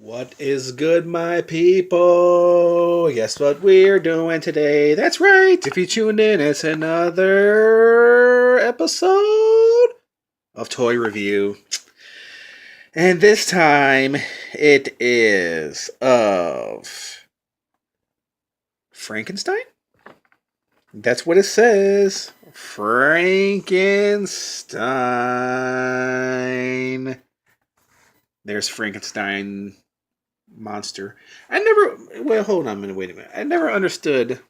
What is good, my people? Guess what we're doing today? That's right. If you tuned in, it's another episode of Toy Review. And this time, it is of Frankenstein? That's what it says. Frankenstein. There's Frankenstein monster. Hold on a minute, wait a minute. I never understood.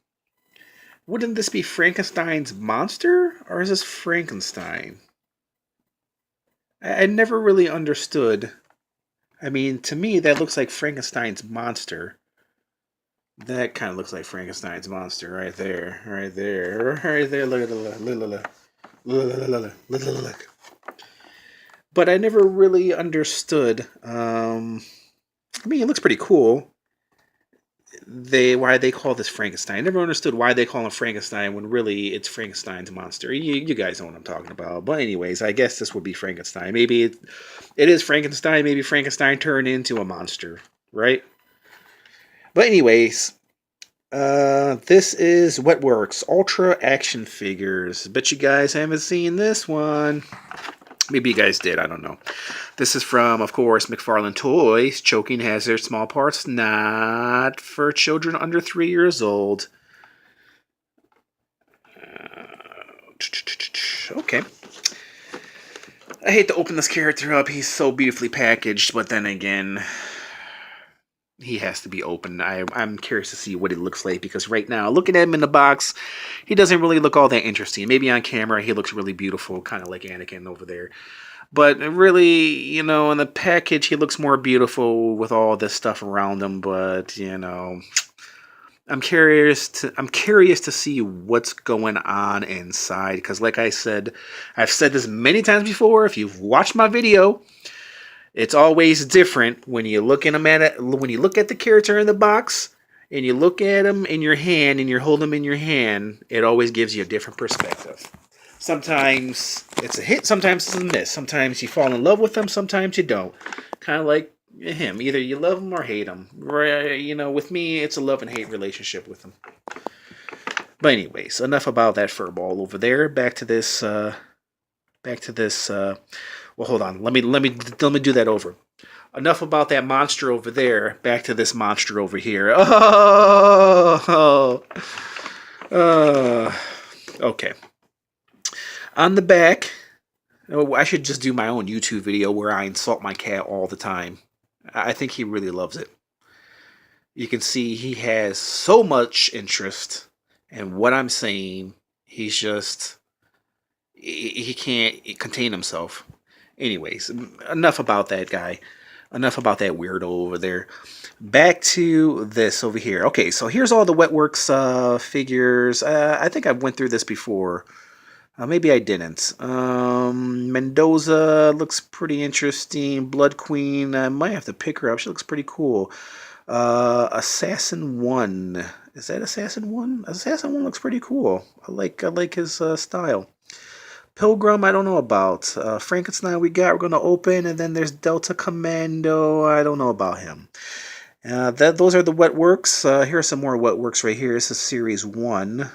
Wouldn't this be Frankenstein's monster? Or is this Frankenstein? I never really understood. I mean, to me, that looks like Frankenstein's monster. That kind of looks like Frankenstein's monster right there. Right there. Right there. Look at the look. But I never really understood. I mean, it looks pretty cool. Why they call this Frankenstein. I never understood why they call him Frankenstein when really it's Frankenstein's monster. You guys know what I'm talking about. But anyways, I guess this would be Frankenstein. Maybe it is Frankenstein. Maybe Frankenstein turned into a monster, right? But anyways, this is Wetworks Ultra Action Figures. Bet you guys haven't seen this one. Maybe you guys did, I don't know. This is from, of course, McFarlane Toys. Choking hazard, small parts, not for children under 3 years old. Okay. I hate to open this character up. He's so beautifully packaged, but then again, he has to be open. I'm curious to see what it looks like, because right now, looking at him in the box, he doesn't really look all that interesting. Maybe on camera, he looks really beautiful, kind of like Anakin over there. But really, in the package, he looks more beautiful with all this stuff around him. But, I'm curious to see what's going on inside. Because like I said, I've said this many times before. If you've watched my video, it's always different when you look at the character in the box and you look at him in your hand and you hold him in your hand. It always gives you a different perspective. Sometimes it's a hit, sometimes it's a miss. Sometimes you fall in love with him, sometimes you don't. Kind of like him. Either you love him or hate him. With me, it's a love and hate relationship with him. But anyways, enough about that furball over there. Back to this. Well, hold on. Let me do that over. Enough about that monster over there. Back to this monster over here. Okay. On the back, I should just do my own YouTube video where I insult my cat all the time. I think he really loves it. You can see he has so much interest in what I'm saying. He can't contain himself. Anyways, enough about that guy. Enough about that weirdo over there. Back to this over here. Okay, so here's all the Wetworks figures. I think I went through this before. Maybe I didn't. Mendoza looks pretty interesting. Blood Queen, I might have to pick her up. She looks pretty cool. Assassin 1. Is that Assassin 1? Assassin 1 looks pretty cool. I like his style. Pilgrim, I don't know about. Frankenstein we're going to open, and then there's Delta Commando. I don't know about him. Those are the Wetworks. Here are some more Wetworks right here. This is Series 1.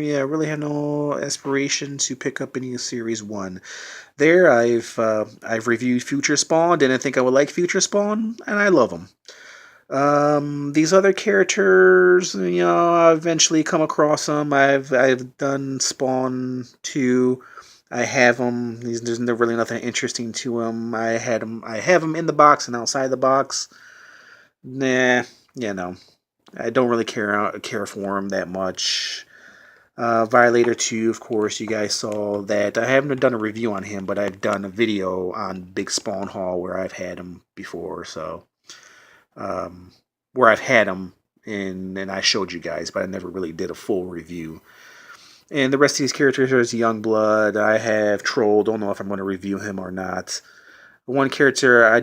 Yeah, I really have no aspiration to pick up any Series 1. There, I've reviewed Future Spawn. Didn't think I would like Future Spawn, and I love them. These other characters, I eventually come across them. I've done Spawn 2. I have them. There's really nothing interesting to them. I have them in the box and outside the box. Nah, I don't really care for them that much. Violator 2, of course, you guys saw that. I haven't done a review on him, but I've done a video on Big Spawn Haul where I've had him before, so where I've had him and I showed you guys, but I never really did a full review. And the rest of these characters are Youngblood. I have Troll. Don't know if I'm going to review him or not. One character I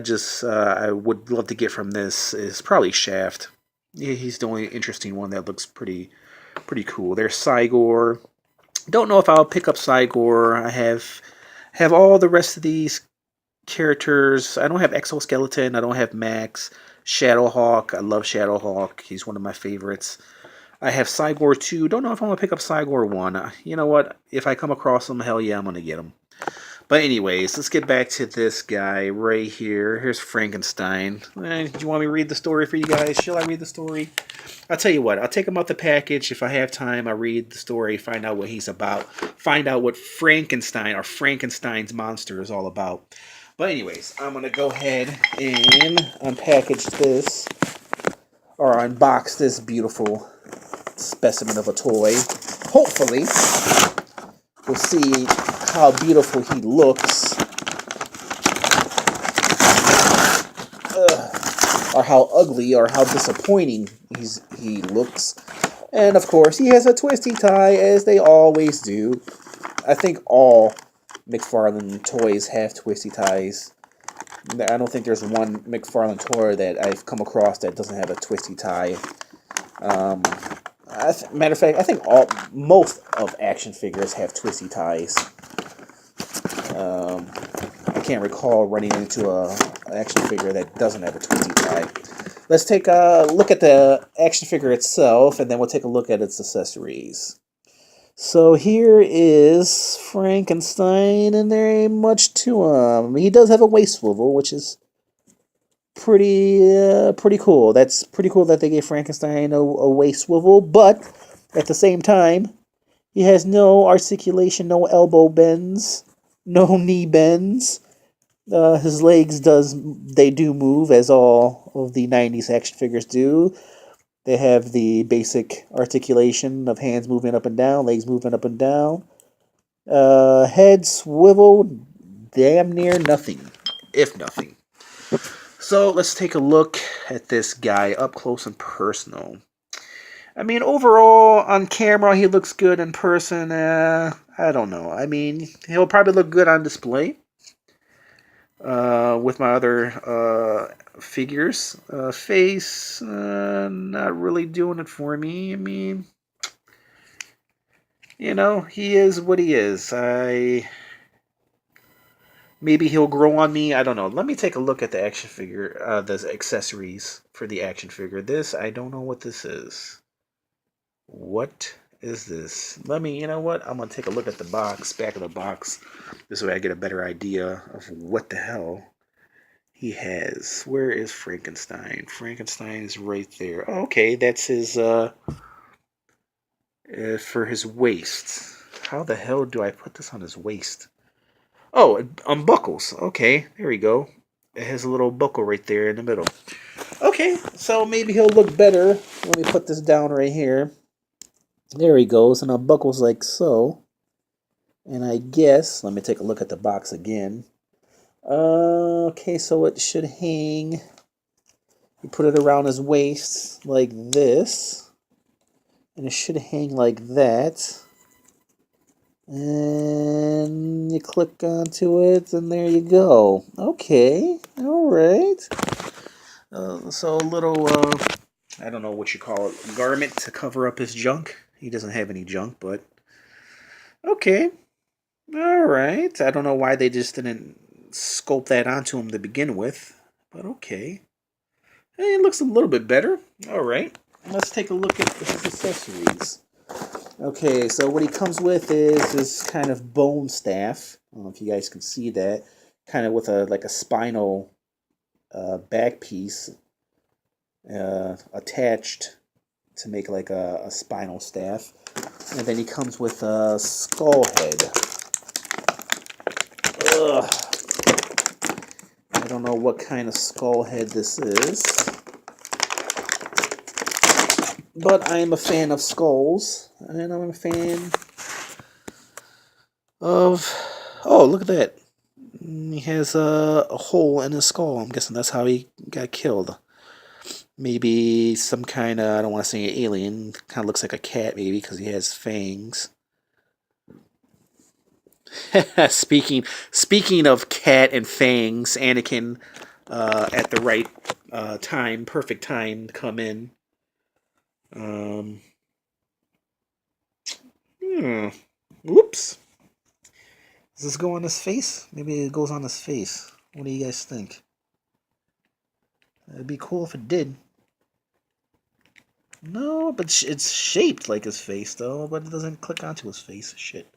would love to get from this is probably Shaft. Yeah, he's the only interesting one that looks pretty cool. There's Cygor. Don't know if I'll pick up Cygor. I have all the rest of these characters. I don't have Exoskeleton. I don't have Max. Shadowhawk. I love Shadowhawk. He's one of my favorites. I have Cygor 2. Don't know if I'm going to pick up Cygor 1. You know what? If I come across him, hell yeah, I'm going to get him. But anyways, let's get back to this guy right here. Here's Frankenstein. Do you want me to read the story for you guys? Shall I read the story? I'll tell you what. I'll take him out the package. If I have time, I'll read the story, find out what he's about. Find out what Frankenstein or Frankenstein's monster is all about. But anyways, I'm going to go ahead and unpackage this. Or unbox this beautiful specimen of a toy. Hopefully, we'll see how beautiful he looks, or how ugly or how disappointing he looks. And of course, he has a twisty tie, as they always do. I think all McFarlane toys have twisty ties. I don't think there's one McFarlane toy that I've come across that doesn't have a twisty tie. Matter of fact, I think most of action figures have twisty ties. I can't recall running into an action figure that doesn't have a twisty tie. Let's take a look at the action figure itself, and then we'll take a look at its accessories. So here is Frankenstein, and there ain't much to him. He does have a waist swivel, which is pretty cool. That's pretty cool that they gave Frankenstein a waist swivel, but at the same time, he has no articulation, no elbow bends, no knee bends. His legs do move, as all of the 90s action figures do. They have the basic articulation of hands moving up and down, legs moving up and down. Head swivel, damn near nothing, if nothing. So let's take a look at this guy up close and personal. I mean, overall, on camera, he looks good. In person, I don't know. I mean, he'll probably look good on display with my other figures. Face, not really doing it for me. I mean, you know, he is what he is. Maybe he'll grow on me. I don't know. Let me take a look at the action figure, the accessories for the action figure. This, I don't know what this is. What is this? You know what? I'm going to take a look at the box, back of the box. This way I get a better idea of what the hell he has. Where is Frankenstein? Frankenstein is right there. Oh, okay, that's his, for his waist. How the hell do I put this on his waist? Oh, it unbuckles. Okay, there we go. It has a little buckle right there in the middle. Okay, so maybe he'll look better. Let me put this down right here. There he goes, and unbuckles like so. And I guess, let me take a look at the box again. Okay, so it should hang. You put it around his waist like this. And it should hang like that. And you click onto it, and there you go. Okay, alright. So a little, I don't know what you call it, garment to cover up his junk. He doesn't have any junk, but okay. Alright. I don't know why they just didn't sculpt that onto him to begin with, but okay. Hey, it looks a little bit better. Alright. Let's take a look at his accessories. Okay, so what he comes with is this kind of bone staff. I don't know if you guys can see that. Kind of with a spinal back piece attached to make like a spinal staff. And then he comes with a skull head. Ugh. I don't know what kind of skull head this is. But I am a fan of skulls. And I'm a fan of... Oh, look at that. He has a hole in his skull. I'm guessing that's how he got killed. Maybe some kind of, I don't want to say an alien. Kind of looks like a cat, maybe, because he has fangs. Speaking of cat and fangs, Anakin, at the right time, perfect time, to come in. Whoops. Does this go on his face? Maybe it goes on his face. What do you guys think? It'd be cool if it did. No, but it's shaped like his face, though, but it doesn't click onto his face. Shit.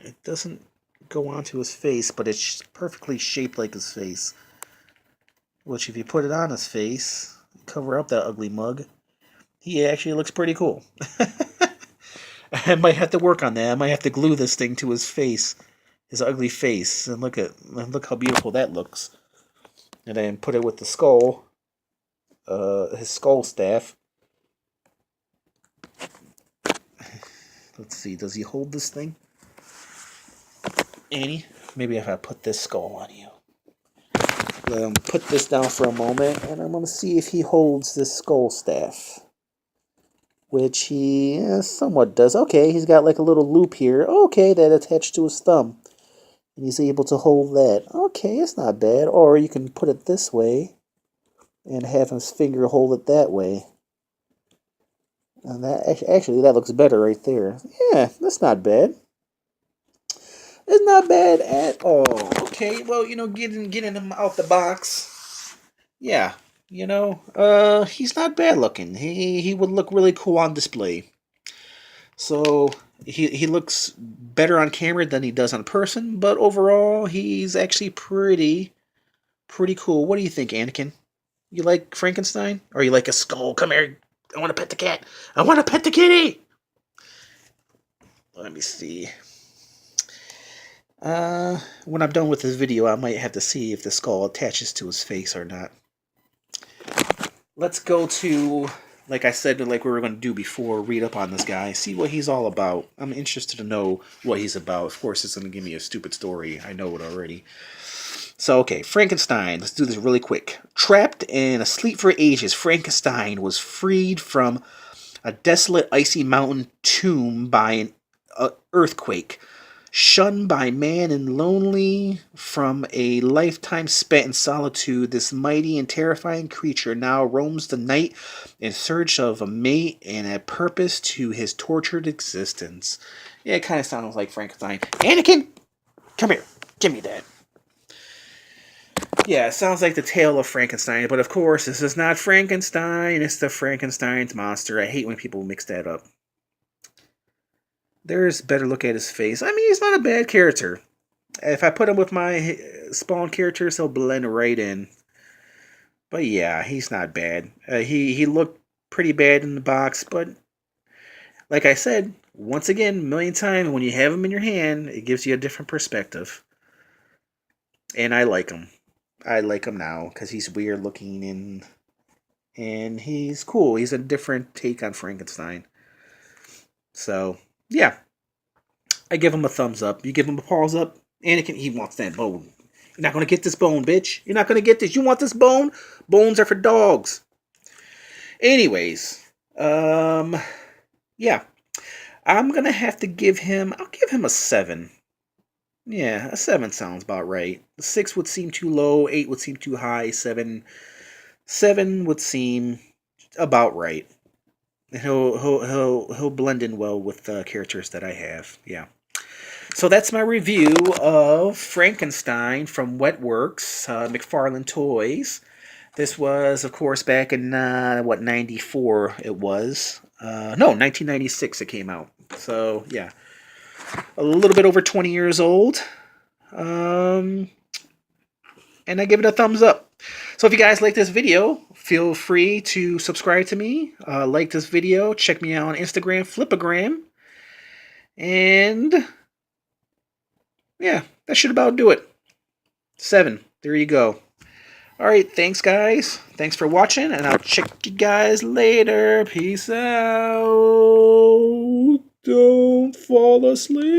It doesn't go onto his face, but it's perfectly shaped like his face. Which, if you put it on his face, cover up that ugly mug, he actually looks pretty cool. I might have to work on that. I might have to glue this thing to his face, his ugly face, and look how beautiful that looks. And then put it with the skull, his skull staff. Let's see, does he hold this thing? Annie, maybe if I put this skull on you. Put this down for a moment, and I'm going to see if he holds this skull staff. Which he somewhat does. Okay, he's got like a little loop here. Okay, that attached to his thumb. And he's able to hold that. Okay, it's not bad. Or you can put it this way and have his finger hold it that way. And that actually, that looks better right there. Yeah, that's not bad. It's not bad at all. Okay, well, getting him out the box. Yeah, he's not bad looking. He would look really cool on display. So he looks better on camera than he does on person, but overall he's actually pretty cool. What do you think, Anakin? You like Frankenstein? Or you like a skull? Come here. I want to pet the cat. I want to pet the kitty. Let me see. When I'm done with this video, I might have to see if the skull attaches to his face or not. Let's go to, like I said, like we were going to do before, read up on this guy, see what he's all about. I'm interested to know what he's about. Of course, it's going to give me a stupid story. I know it already. So, okay, Frankenstein. Let's do this really quick. Trapped and asleep for ages, Frankenstein was freed from a desolate icy mountain tomb by an earthquake. Shunned by man and lonely from a lifetime spent in solitude, this mighty and terrifying creature now roams the night in search of a mate and a purpose to his tortured existence. Yeah, it kind of sounds like Frankenstein. Anakin, come here. Give me that. Yeah, it sounds like the tale of Frankenstein, but of course, this is not Frankenstein. It's the Frankenstein's monster. I hate when people mix that up. There's a better look at his face. I mean, he's not a bad character. If I put him with my Spawn characters, he'll blend right in. But yeah, he's not bad. He looked pretty bad in the box, but like I said, once again, a million times, when you have him in your hand, it gives you a different perspective. And I like him. I like him now because he's weird looking and he's cool. He's a different take on Frankenstein. So, yeah. I give him a thumbs up. You give him a paws up. Anakin, he wants that bone. You're not going to get this bone, bitch. You're not going to get this. You want this bone? Bones are for dogs. Anyways, yeah. I'm going to have to give him, I'll give him a 7. Yeah, a 7 sounds about right. 6 would seem too low, 8 would seem too high, 7 would seem about right. He'll blend in well with the characters that I have. Yeah. So that's my review of Frankenstein from Wetworks, McFarlane Toys. This was, of course, back in, 94 it was. No, 1996 it came out. So, yeah. A little bit over 20 years old. And I give it a thumbs up. So if you guys like this video, feel free to subscribe to me. Like this video. Check me out on Instagram, Flipagram. And yeah, that should about do it. 7. There you go. Alright, thanks guys. Thanks for watching, and I'll check you guys later. Peace out. Don't fall asleep.